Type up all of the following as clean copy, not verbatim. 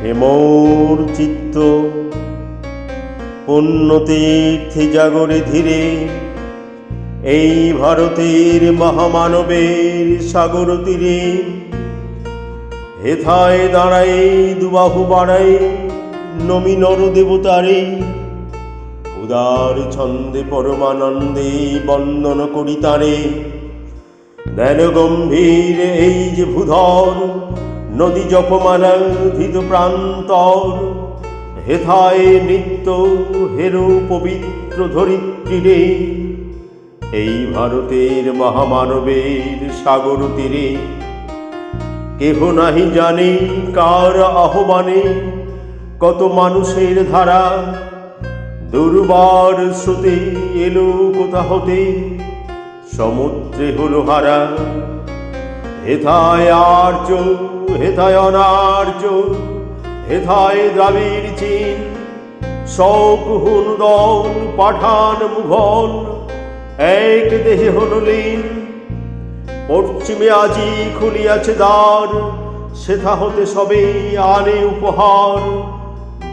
হে মোর চিত্ত পুণ্যতীর্থে জাগরে ধীরে, এই ভারতের মহামানবের সাগর তীরে। হেথায় দাঁড়াই দুবাহু বাড়াই নমি নর দেবতারে, উদার ছন্দে পরমানন্দে বন্দন করি তারে। ধ্যান গম্ভীর এই যে ভূধর, নদী জপমালা ধৃত প্রান্তর। হেথায় নিত্য হেরো পবিত্র ধরিত্রীরে, এই ভারতের মহামানবের সাগর তীরে। কেহ নাহি জানে কার আহ্বানে কত মানুষের ধারা, দুর্বার স্রোতে এলো কোথা হতে সমুদ্রে হলো হারা। হেথায় আর্য হেথায় অনার্য, হেথায় দ্রাবিড় চীন, শক হুনদল পাঠান মুঘল এক দেহে হল লীন। পশ্চিমে আজি খুলিয়াছে দ্বার, সেথা হতে সবে আনে উপহার।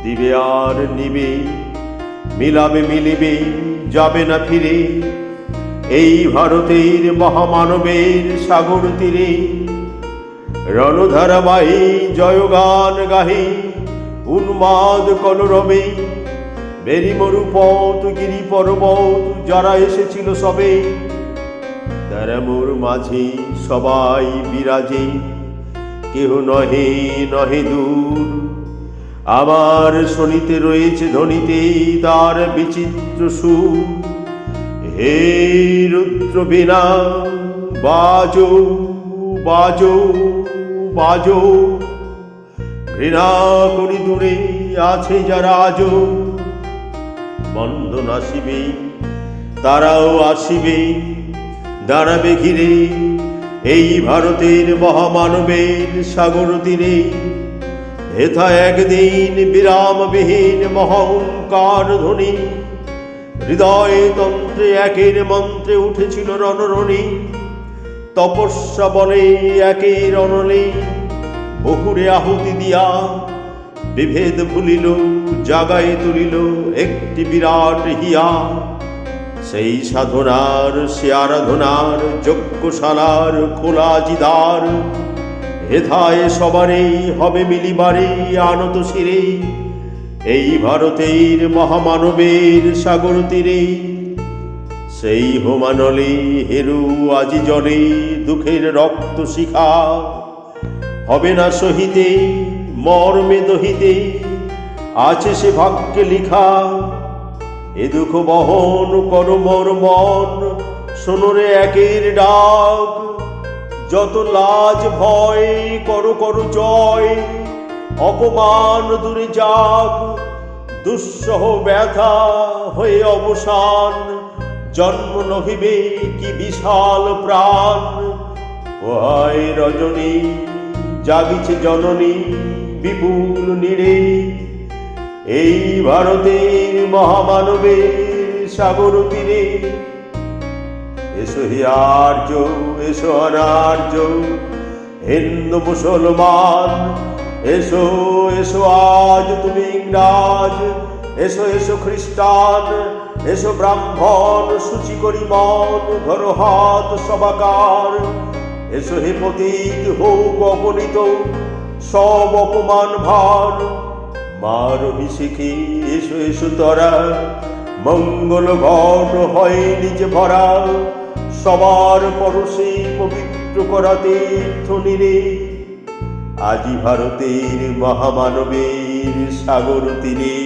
দিবে আর নিবে, মিলাবে মিলিবে, যাবে না ফিরে, এই ভারতের মহামানবের সাগর তীরে। রণধারাবাহী জয়গান গাহি উন্মাদ কলরবে, বেরি মরুপথ গিরি পর্বত যারা এসেছিল সবে। তারা মোর মাঝে সবাই বিরাজে, কেহ নহে নহে দূর। আমার শনিতে রয়েছে ধ্বনিতে তার বিচিত্র সুর। হে রুদ্র বীণা বাজো বাজো বাজো, ঘৃণা করি দূরে আছে যারা আজো। বন্দন আসিবে তারাও আসিবে, দাঁড়াবে ঘিরে এই ভারতের মহামানবের সাগর তীরে। হেথা একদিন বিরামবিহীন মহঙ্কার ধ্বনি, হৃদয় তন্ত্রে একের মন্ত্রে উঠেছিল রণরণি। তপস্যা বলে একের অনলে বহুরে আহুতি দিয়া, বিভেদ ভুলিল জাগায় তুলিল একটি বিরাট হিয়া। সেই সাধনার সে আরাধনার যজ্ঞশালার খোলা জিদার। হেথায় সবারে হবে মিলিবারে আনত শিরে, এই ভারতের মহামানবের সাগর তীরে। সেই হোমানলে হেরু আজি জলে দুঃখের রক্ত শিখা, হবে না সহিতে মর্মে দহিতে আছে সে ভাগ্যে লিখা। এ দুঃখ বহন কর মোর মন, শোনরে একের ডাক। যত লাজ ভয় করো করো জয়, অপমান দূরে যাক। দুঃসহ ব্যথা হয়ে অবসান, জন্ম নহিবে কি বিশাল প্রাণ। ওহায় রজনী জাগিছে জননী বিপুল নীড়ে, এই ভারতের মহামানবের সাগর তীরে। এসো হে আর্য এসো অনার্য, হিন্দু মুসলমান এসো এসো আজ তুমি ইংরাজ। এসো এসো খ্রিস্টান এসো ব্রাহ্মণ, সূচি করি মন ধর হাত সবাকার। এসো হে পতিত হোক অপনীত সব অপমান ভার। মার অভিষেকে এসো এসো তরা, মঙ্গল ঘট হয় নিজে ভরা। সবার পরশে পবিত্র করা তীর্থ নীরে, আজি ভারতের মহামানবের সাগর তীরে।